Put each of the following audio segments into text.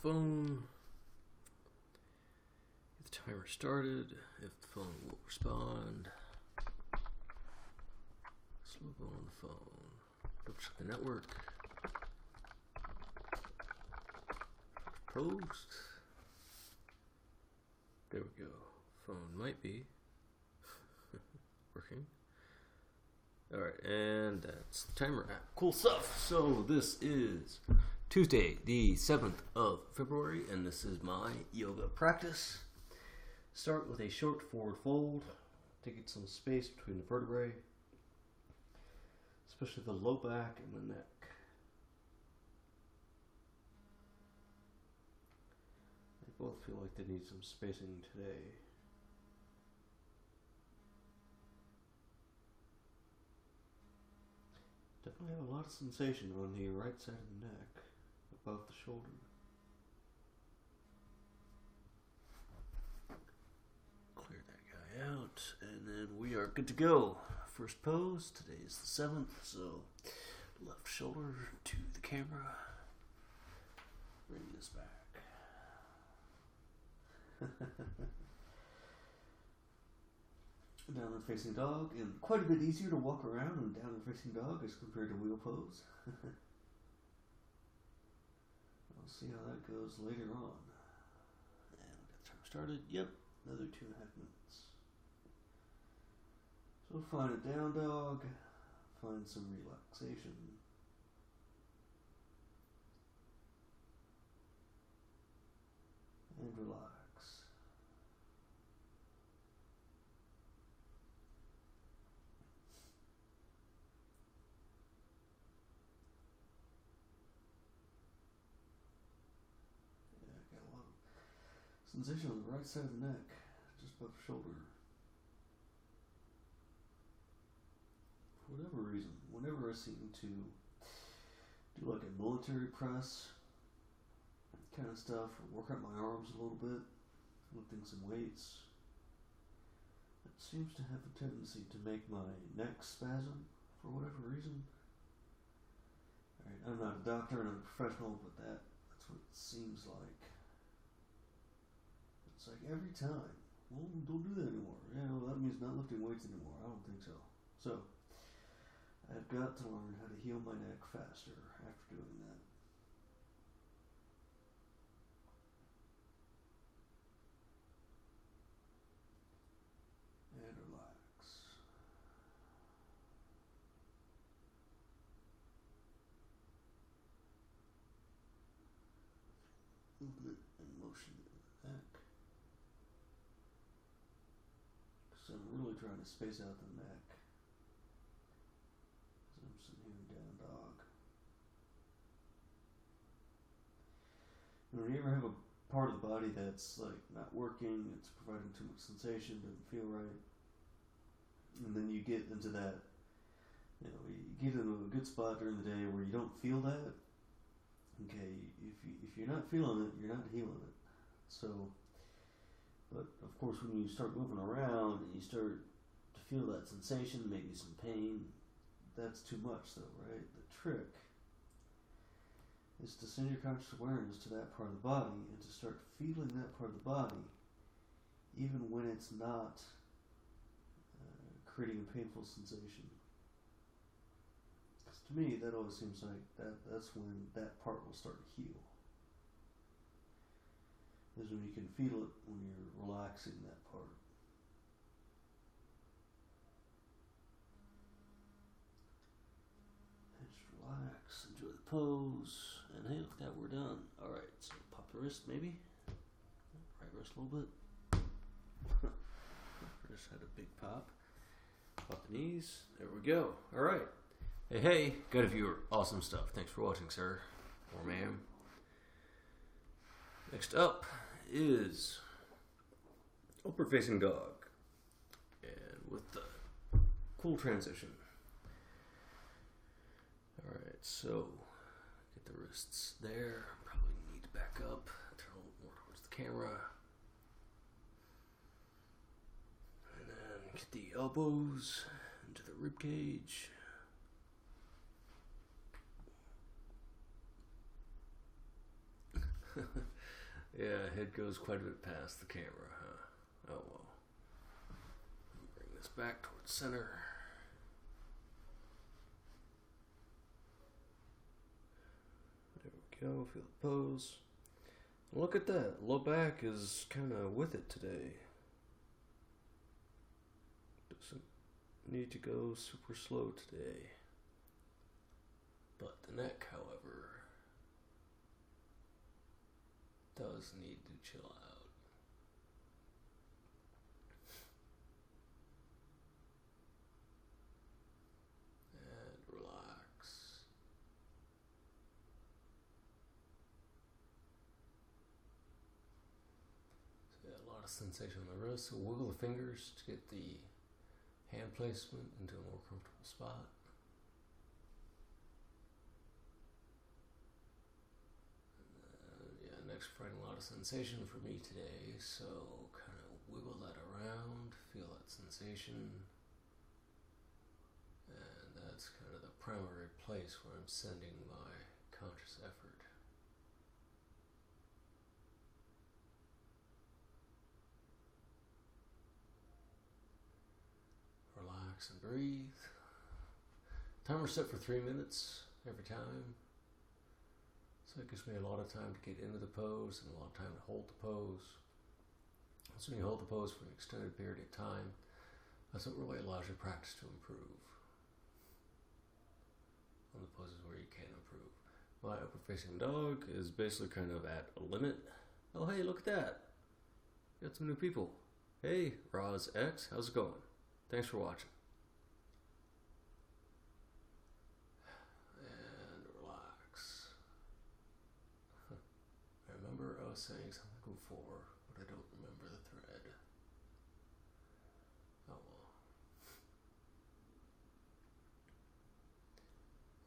phone. Get the timer started. If the phone will respond. Slow go on the phone. Double check the network. Post. There we go. Phone might be working. Alright, and that's the timer app. Cool stuff. So this is Tuesday, the 7th of February, and this is my yoga practice. Start with a short forward fold to get some space between the vertebrae, especially the low back and the neck. They both feel like they need some spacing today. Definitely have a lot of sensation on the right side of the neck, above the shoulder. Clear that guy out, and then we are good to go. First pose, today is the 7th, so left shoulder to the camera. Bring this back. Downward facing dog, and quite a bit easier to walk around in downward facing dog as compared to wheel pose. We'll see how that goes later on. And we got the time started. Yep, another 2.5 minutes. So find a down dog, find some relaxation. And relax. Sensation on the right side of the neck, just above the shoulder. For whatever reason, whenever I seem to do like a military press kind of stuff, or work out my arms a little bit, lifting some weights, it seems to have a tendency to make my neck spasm for whatever reason. Alright, I'm not a doctor and I'm a professional, but that's what it seems like. It's like every time, well, don't do that anymore. Yeah, well, that means not lifting weights anymore. I don't think so. So, I've got to learn how to heal my neck faster after doing that. And relax. Movement and motion in the neck. So I'm really trying to space out the neck. So I'm sitting here in down dog. When you ever have a part of the body that's like not working, it's providing too much sensation, doesn't feel right, and then you get into that, you get into a good spot during the day where you don't feel that. Okay, if you're not feeling it, you're not healing it. So. But of course, when you start moving around and you start to feel that sensation, maybe some pain, that's too much though, right? The trick is to send your conscious awareness to that part of the body and to start feeling that part of the body even when it's not creating a painful sensation. Because to me, that always seems like that's when that part will start to heal. Is when you can feel it when you're relaxing that part. And just relax, enjoy the pose, and hey, look at that, we're done. Alright, so pop the wrist maybe. Right wrist a little bit. Wrist had a big pop. Pop the knees. There we go. Alright. Hey, good of you. Awesome stuff. Thanks for watching, sir. Or ma'am. Next up is upward facing dog, and with the cool transition. Alright, so get the wrists there. Probably need to back up, turn a little more towards the camera, and then get the elbows into the rib cage. Yeah, head goes quite a bit past the camera, huh? Oh well. Bring this back towards center. There we go, feel the pose. Look at that, low back is kind of with it today. Doesn't need to go super slow today. But the neck, however, does need to chill out. And relax. So yeah, a lot of sensation on the wrist. So wiggle the fingers to get the hand placement into a more comfortable spot. Providing a lot of sensation for me today, so kind of wiggle that around, feel that sensation, and that's kind of the primary place where I'm sending my conscious effort. Relax and breathe. Timer set for 3 minutes every time. So it gives me a lot of time to get into the pose and a lot of time to hold the pose. So when you hold the pose for an extended period of time, that's what really allows your practice to improve. On the poses where you can improve. My upward facing dog is basically kind of at a limit. Oh hey, look at that. Got some new people. Hey, Roz X, how's it going? Thanks for watching. I was saying something before, but I don't remember the thread. Oh well.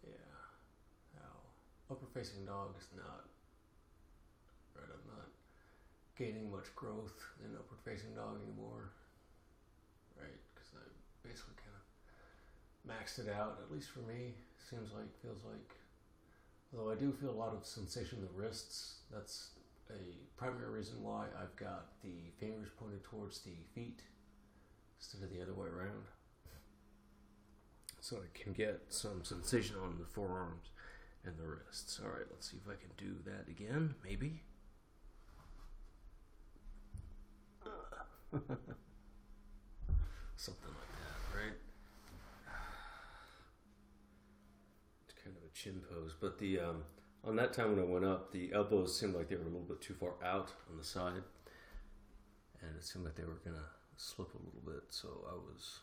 Yeah. How upper facing dog is not, right, I'm not gaining much growth in upward facing dog anymore. Right, because I basically kind of maxed it out, at least for me. Seems like, feels like. Although I do feel a lot of sensation in the wrists. That's a primary reason why I've got the fingers pointed towards the feet instead of the other way around, so I can get some sensation on the forearms and the wrists. Alright, let's see if I can do that again, maybe. Something like that, right? It's kind of a chin pose, but the on that time when I went up, the elbows seemed like they were a little bit too far out on the side, and it seemed like they were gonna slip a little bit, so I was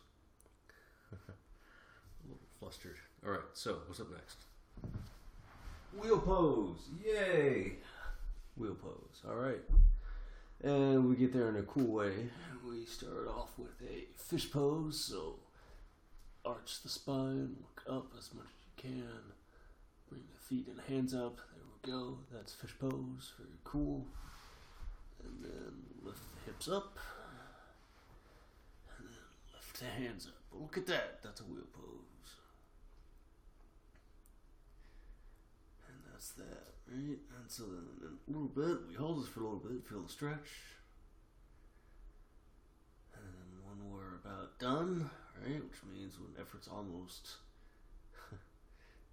a little flustered. Alright, so what's up next? Wheel pose! Yay! Wheel pose, alright. And we get there in a cool way. We start off with a fish pose, so arch the spine, look up as much as you can. Bring the feet and hands up. There we go. That's fish pose. Very cool. And then lift the hips up. And then lift the hands up. Look at that. That's a wheel pose. And that's that, right? And so then a little bit, we hold this for a little bit. Feel the stretch. And then when we're about done, right? Which means when effort's almost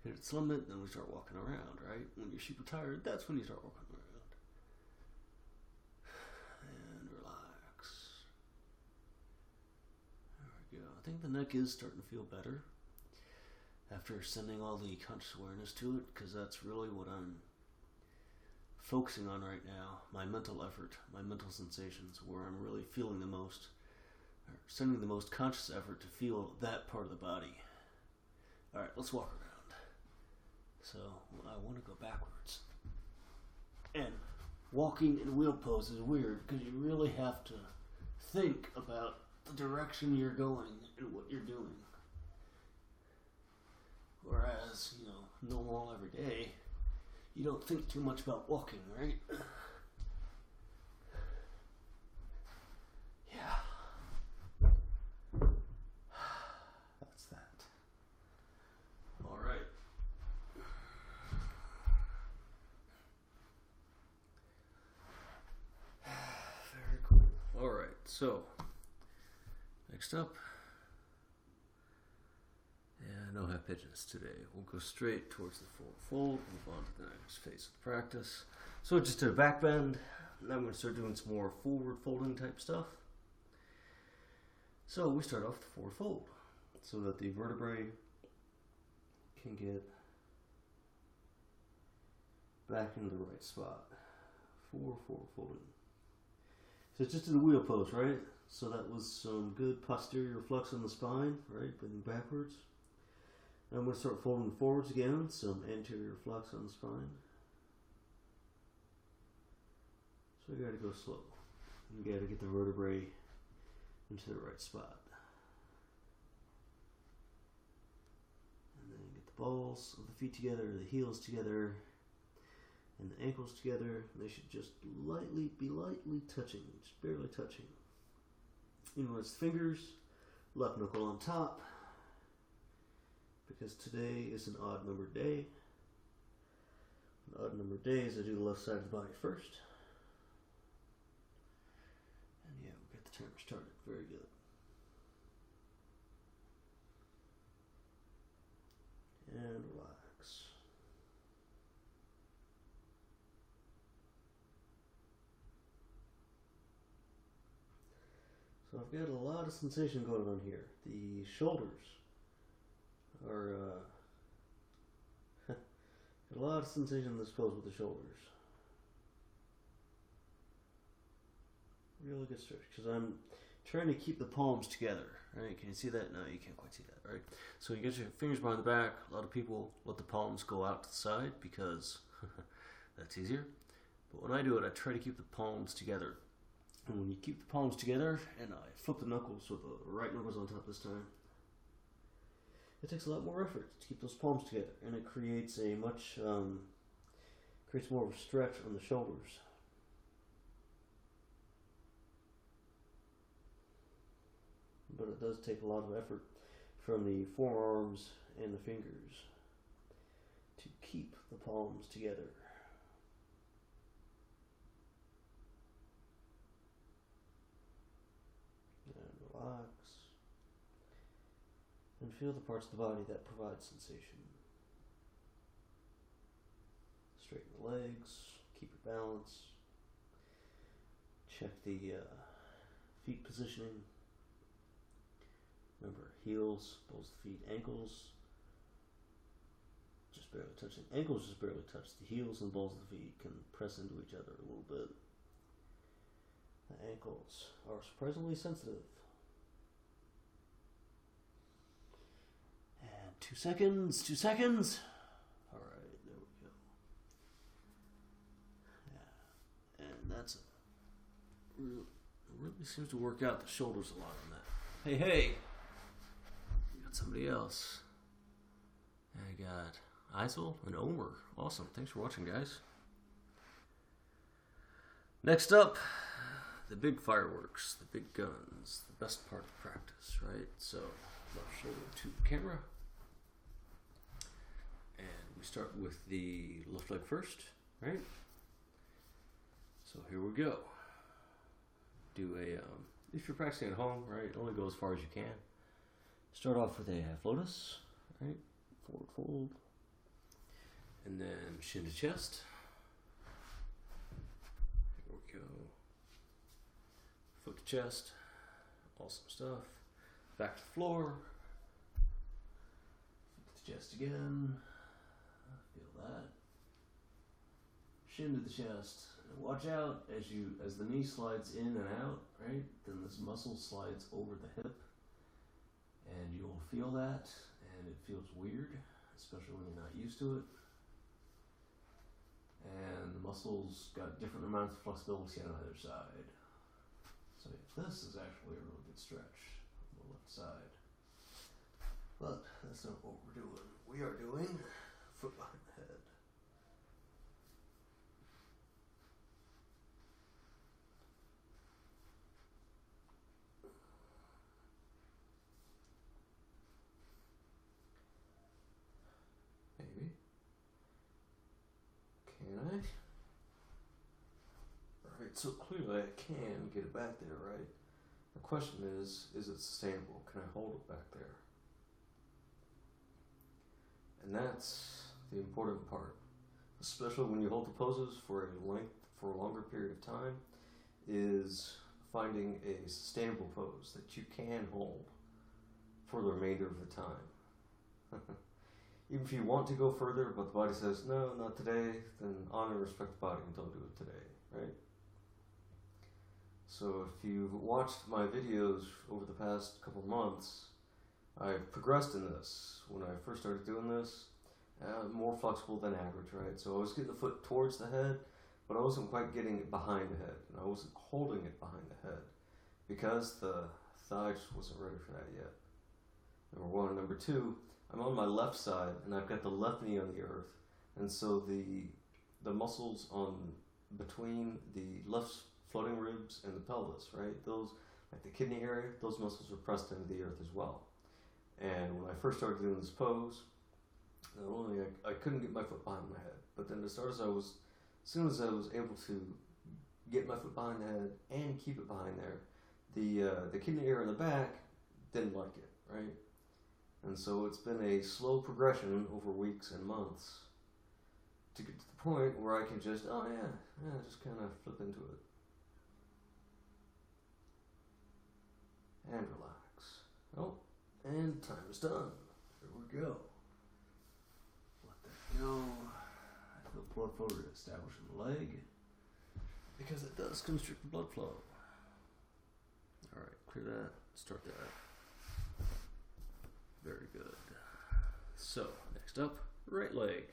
hit its limit, then we start walking around, right? When you're super tired, that's when you start walking around. And relax. There we go. I think the neck is starting to feel better after sending all the conscious awareness to it, because that's really what I'm focusing on right now. My mental effort, my mental sensations, where I'm really feeling the most, or sending the most conscious effort to feel that part of the body. Alright, let's walk around. So I want to go backwards. And walking in wheel pose is weird because you really have to think about the direction you're going and what you're doing. Whereas, normal every day, you don't think too much about walking, right? Yeah. That's that. All right. so next up, no half pigeons today. We'll go straight towards the forward fold, move on to the next phase of the practice. So I just did a back bend. Now I'm going to start doing some more forward folding type stuff. So we start off the forward fold so that the vertebrae can get back into the right spot. Forward folding. So just to the wheel pose, right? So that was some good posterior flex on the spine, right? Bending backwards. Now I'm going to start folding forwards again, some anterior flex on the spine. So you got to go slow. You got to get the vertebrae into the right spot. And then get the balls of the feet together, the heels together, and the ankles together. And they should just be lightly touching, just barely touching. Inwards fingers, left knuckle on top, because today is an odd numbered day. An odd numbered day is I do the left side of the body first. And yeah, we'll get the timer started. Very good. And relax. So I've got a lot of sensation going on here. The shoulders are got a lot of sensation in this pose with the shoulders. Really good stretch because I'm trying to keep the palms together. Right? Can you see that? No, you can't quite see that. Right? So you get your fingers behind the back. A lot of people let the palms go out to the side because that's easier. But when I do it, I try to keep the palms together. And when you keep the palms together, and I flip the knuckles so the right knuckle's on top this time, it takes a lot more effort to keep those palms together, and it creates a creates more of a stretch on the shoulders. But it does take a lot of effort from the forearms and the fingers to keep the palms together. And relax. And feel the parts of the body that provide sensation. Straighten the legs, keep your balance. Check the feet positioning. Remember, heels, balls of the feet, ankles, just barely touching. Ankles just barely touch. The heels and balls of the feet can press into each other a little bit. The ankles are surprisingly sensitive. And 2 seconds, 2 seconds. All right, there we go. Yeah, and that's really seems to work out the shoulders a lot on that. Hey. Got somebody else. I got Isel and Omer. Awesome. Thanks for watching, guys. Next up, the big fireworks, the big guns, the best part of practice, right? So, left shoulder to the camera. And we start with the left leg first, right? So here we go. Do a, if you're practicing at home, right, only go as far as you can. Start off with a half lotus, right? Forward fold. And then shin to chest. Here we go. Foot to chest. Awesome stuff. Back to the floor. Foot to chest again. Feel that. Shin to the chest. And watch out as the knee slides in and out, right? Then this muscle slides over the hip. And you'll feel that, and it feels weird, especially when you're not used to it. And the muscles got different amounts of flexibility on either side. So this is actually a really good stretch on the left side. But that's not what we're doing. We are doing foot behind the head. Can I? Alright, so clearly I can get it back there, right? The question is it sustainable? Can I hold it back there? And that's the important part, especially when you hold the poses for a longer period of time, is finding a sustainable pose that you can hold for the remainder of the time. Even if you want to go further, but the body says, no, not today, then honor and respect the body and don't do it today, right? So if you've watched my videos over the past couple months, I've progressed in this. When I first started doing this, more flexible than average, right? So I was getting the foot towards the head, but I wasn't quite getting it behind the head, and I wasn't holding it behind the head because the thigh just wasn't ready for that yet. Number one. Number two, I'm on my left side, and I've got the left knee on the earth, and so the muscles on between the left floating ribs and the pelvis, right? Those, like the kidney area, those muscles are pressed into the earth as well. And when I first started doing this pose, not only I couldn't get my foot behind my head, but then as soon as I was able to get my foot behind the head and keep it behind there, the kidney area in the back didn't like it, right? And so it's been a slow progression over weeks and months to get to the point where I can just, just kind of flip into it. And relax. Oh, and time is done. Here we go. Let that go. I feel blood flow reestablish in the leg because it does constrict the blood flow. Alright, clear that. Start that. Very good. So, next up, right leg.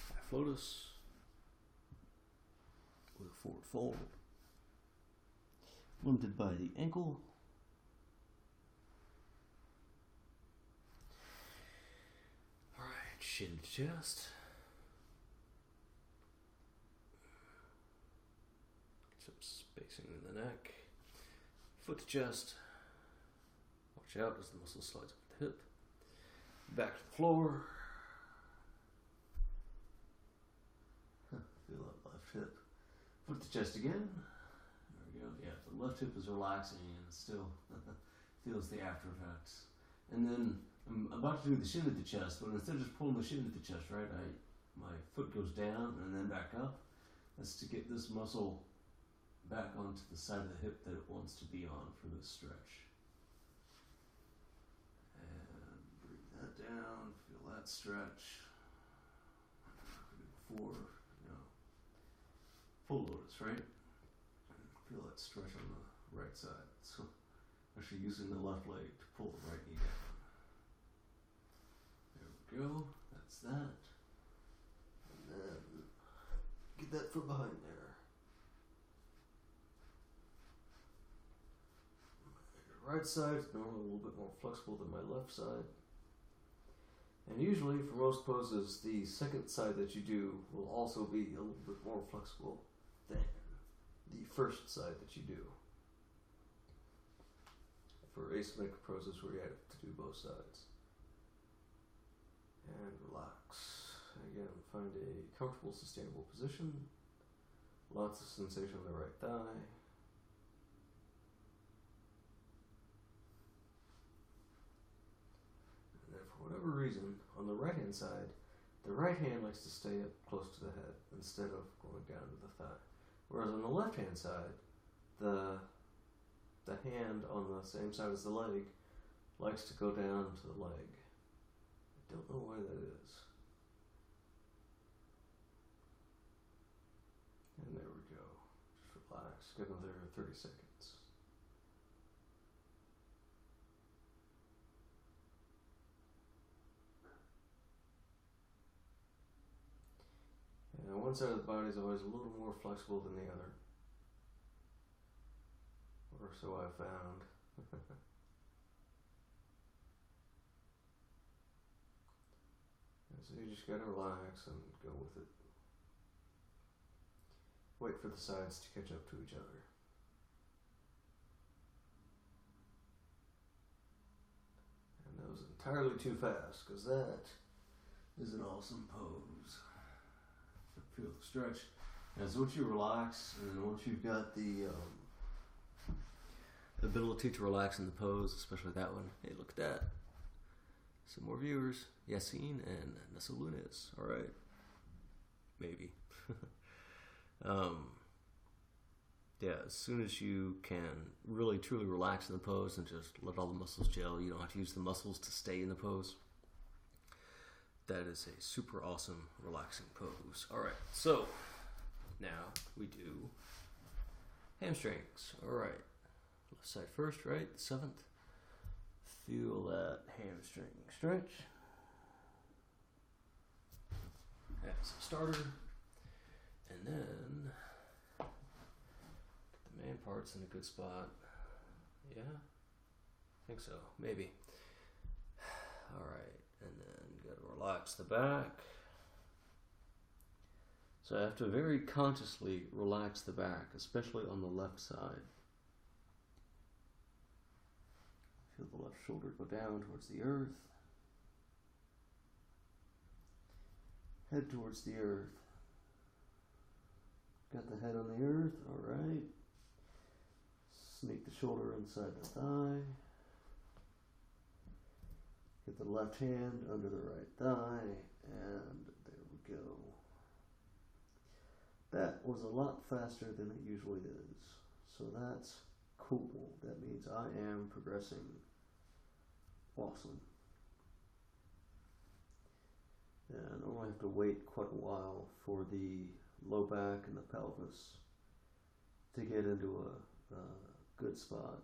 Half lotus with a forward fold. Limited by the ankle. Alright, shin to chest. Some spacing in the neck. Foot to chest. Watch out as the muscle slides up the hip. Back to the floor. Feel that left hip. Foot to chest again. There we go. Yeah, the left hip is relaxing and it still feels the after effects. And then I'm about to do the shin at the chest, but instead of just pulling the shin at the chest, right, my foot goes down and then back up. That's to get this muscle back onto the side of the hip that it wants to be on for this stretch. And bring that down, feel that stretch. Before, full lotus, right? Feel that stretch on the right side. So actually using the left leg to pull the right knee down. There we go. That's that. And then get that foot behind there. My right side is normally a little bit more flexible than my left side. And usually for most poses, the second side that you do will also be a little bit more flexible than the first side that you do. For asymmetric poses where you have to do both sides. And relax. Again, find a comfortable, sustainable position. Lots of sensation on the right thigh. And then for whatever reason, on the right hand side, the right hand likes to stay up close to the head instead of going down to the thigh. Whereas on the left hand side, the hand on the same side as the leg likes to go down to the leg. I don't know why that is. And there we go. Just relax. Give another 30 seconds. And one side of the body is always a little more flexible than the other. Or so I've found. So you just gotta relax and go with it. Wait for the sides to catch up to each other. And that was entirely too fast, because that is an awesome pose. Feel the stretch. And so once you relax, and then once you've got the ability to relax in the pose, especially that one. Hey, look at that. Some more viewers. Yassine and Nessa Lunes. Alright. Maybe. Yeah, as soon as you can really truly relax in the pose and just let all the muscles gel, you don't have to use the muscles to stay in the pose. That is a super awesome relaxing pose. Alright, so now we do hamstrings. Alright, left side first, right? The 7th. Feel that hamstring stretch. As a starter. And then the main part's in a good spot. Yeah? I think so. Maybe. Alright. And then you gotta relax the back. So I have to very consciously relax the back, especially on the left side. Feel the left shoulder go down towards the earth. Head towards the earth. Got the head on the earth, alright. Sneak the shoulder inside the thigh. Get the left hand under the right thigh, and there we go. That was a lot faster than it usually is, so that's cool. That means I am progressing awesome. And I only have to wait quite a while for the low back and the pelvis to get into a good spot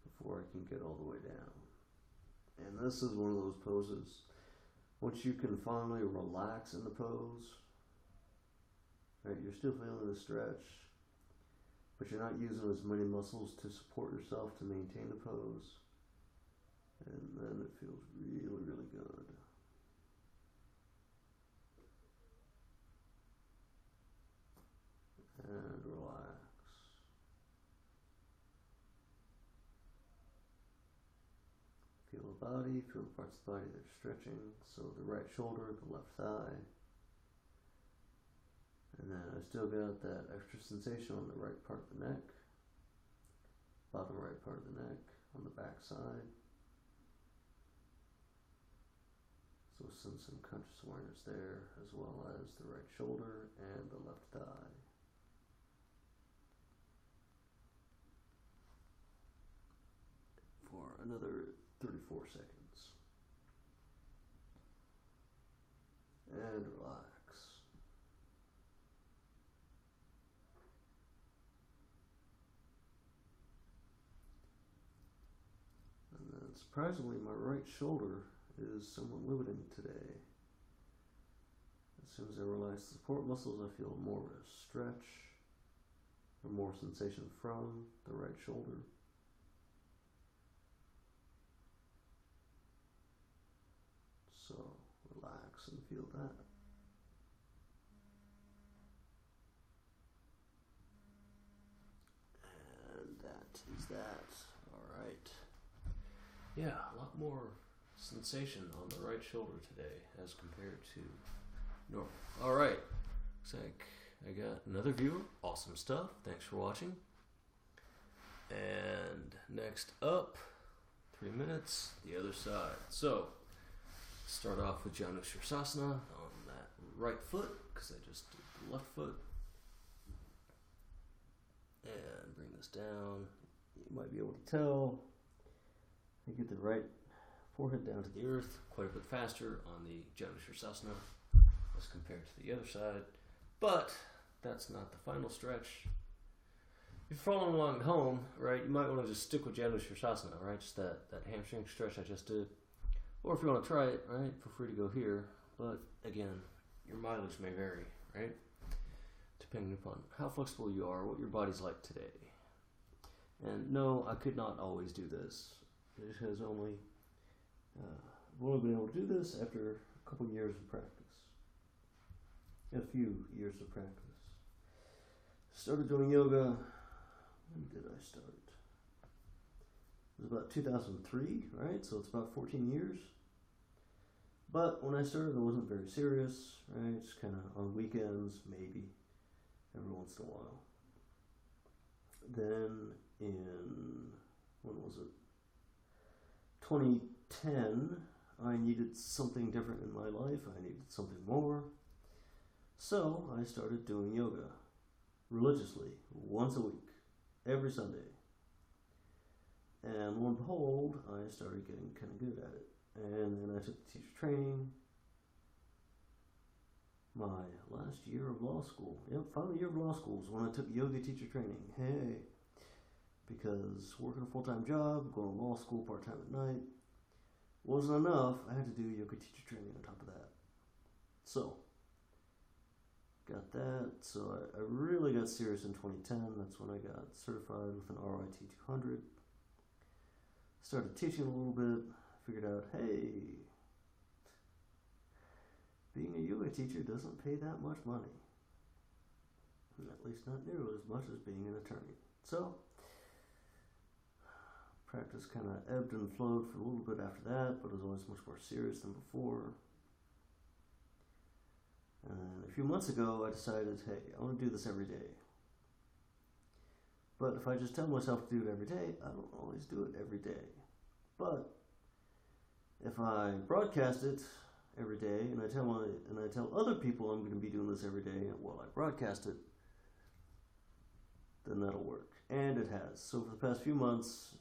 before I can get all the way down. And this is one of those poses, once you can finally relax in the pose, right, you're still feeling the stretch, but you're not using as many muscles to support yourself to maintain the pose. And then it feels really, really good. And relax. Feel the body, feel the parts of the body that are stretching. So the right shoulder, the left thigh. And then I still got that extra sensation on the right part of the neck. Bottom right part of the neck, on the back side. So some conscious awareness there, as well as the right shoulder and the left thigh. For another 34 seconds. And relax. And then surprisingly, my right shoulder is somewhat limiting today. As soon as I relax the support muscles, I feel more of a stretch, or more sensation from the right shoulder. So relax and feel that. And that is that. Alright. Yeah, a lot more sensation on the right shoulder today as compared to normal. Alright, looks like I got another viewer. Awesome stuff. Thanks for watching. And next up, 3 minutes, the other side. So, start off with Janushirasana on that right foot, because I just did the left foot. And bring this down. You might be able to tell. I get the right forehead down to the earth quite a bit faster on the Janushirasana as compared to the other side. But that's not the final stretch. If you're following along at home, right, you might want to just stick with Janushirasana, right? Just that hamstring stretch I just did. Or if you want to try it, right, feel free to go here. But again, your mileage may vary, right? Depending upon how flexible you are, what your body's like today. And no, I could not always do this. It has only, I've only been able to do this after a couple years of practice. A few years of practice. Started doing yoga, when did I start? It was about 2003, right? So it's about 14 years. But when I started, I wasn't very serious, right? Just kind of on weekends, maybe, every once in a while. Then in, when was it? 2010, I needed something different in my life. I needed something more. So I started doing yoga religiously, once a week, every Sunday. And lo and behold, I started getting kind of good at it. And then I took the teacher training. My last year of law school. Yep, final year of law school is when I took yoga teacher training. Hey. Because working a full-time job, going to law school part-time at night, wasn't enough. I had to do yoga teacher training on top of that. So, got that. So I really got serious in 2010. That's when I got certified with an RIT 200. Started teaching a little bit. Figured out, hey, being a yoga teacher doesn't pay that much money. At least not nearly as much as being an attorney. So, practice kind of ebbed and flowed for a little bit after that, but it was always much more serious than before. And a few months ago, I decided, hey, I want to do this every day. But if I just tell myself to do it every day, I don't always do it every day. But if I broadcast it every day, and I tell other people I'm going to be doing this every day while I broadcast it, then that'll work. And it has. So for the past few months,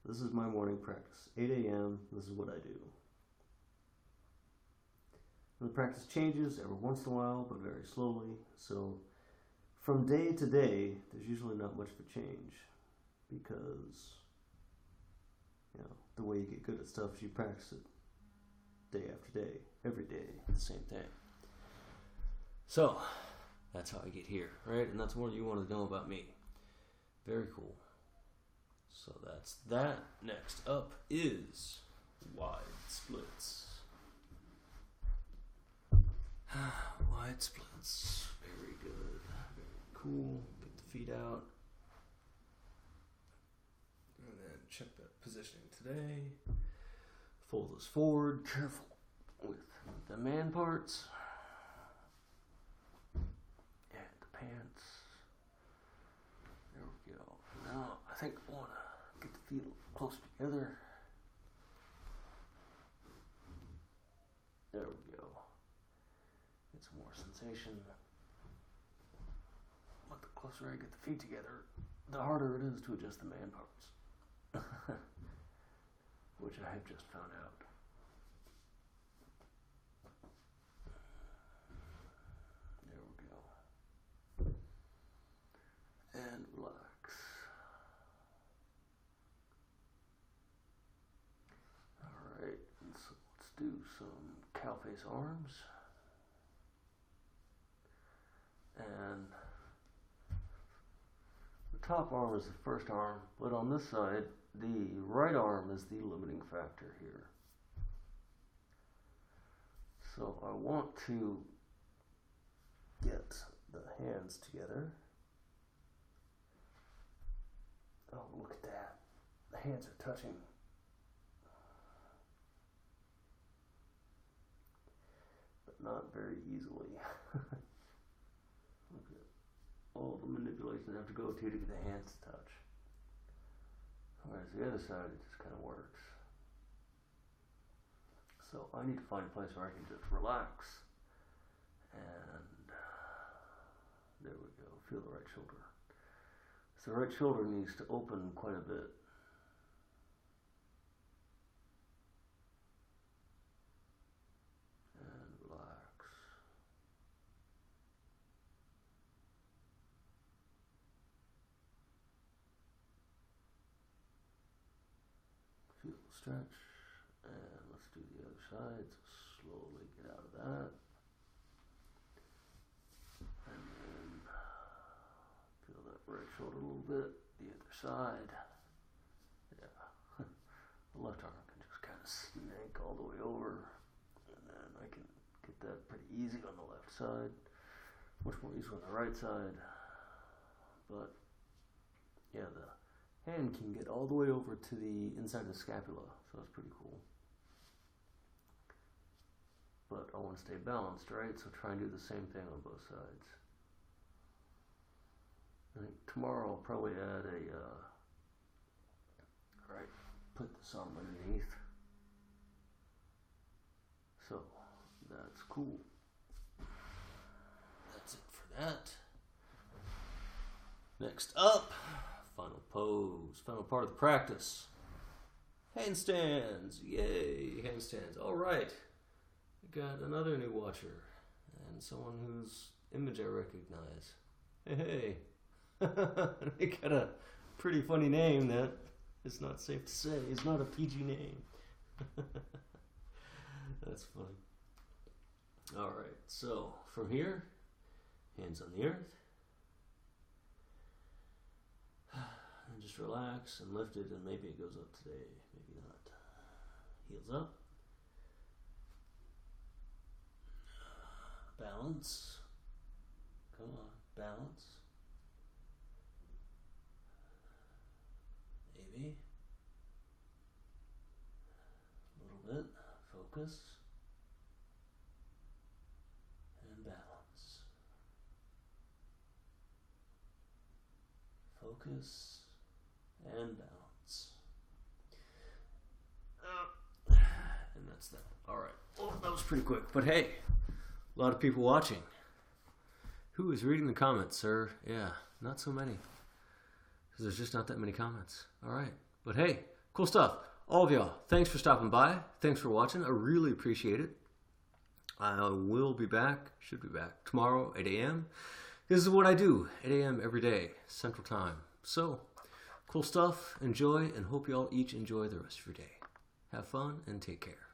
this is my morning practice. 8 a.m., this is what I do. And the practice changes every once in a while, but very slowly. So from day to day, there's usually not much of a change, because the way you get good at stuff is you practice it day after day, every day, the same thing. So that's how I get here, right? And that's more you want to know about me. Very cool. So that's that. Next up is wide splits. Wide splits. Very good. Very cool. Get the feet out. And then check that positioning today. Fold those forward. Careful with the man parts. And the pants. There we go. Now I think I want to get the feet closer together. There we go. Get some more sensation. But the closer I get the feet together, the harder it is to adjust the man parts. Which I have just found out. There we go. And relax. Alright, so let's do some cow face arms. And the top arm is the first arm, but on this side, the right arm is the limiting factor here. So I want to get the hands together. Oh, look at that. The hands are touching. But not very easily. Look at all the manipulations I have to go to get the hands to touch. Whereas the other side, it just kind of works. So I need to find a place where I can just relax. And there we go. Feel the right shoulder. So the right shoulder needs to open quite a bit. And relax. Feel the stretch. And let's do the other side. So slowly get out of that. And then feel that right shoulder a little bit. The other side. Yeah. The left arm can just kind of snake all the way over. And then I can get that pretty easy on the left side. Much more easy on the right side. But yeah, the hand can get all the way over to the inside of the scapula, so that's pretty cool. But I want to stay balanced, right? So try and do the same thing on both sides. I think tomorrow I'll probably add a, alright, put this on underneath. So, that's cool. That's it for that. Next up, final pose, final part of the practice. Handstands, yay, handstands. All right, I got another new watcher and someone whose image I recognize. Hey, they got a pretty funny name that is not safe to say. It's not a PG name. That's funny. All right, so from here, hands on the earth. And just relax and lift it, and maybe it goes up today, maybe not. Heels up. Balance. Come on, balance. Maybe. A little bit. Focus. And balance. Focus. And balance. And that's that. Alright. Well, that was pretty quick. But hey, a lot of people watching. Who is reading the comments, sir? Yeah, not so many. Because there's just not that many comments. Alright. But hey, cool stuff. All of y'all, thanks for stopping by. Thanks for watching. I really appreciate it. I will be back. Should be back tomorrow, 8 a.m. This is what I do. 8 a.m. every day, Central Time. So, cool stuff. Enjoy, and hope you all each enjoy the rest of your day. Have fun and take care.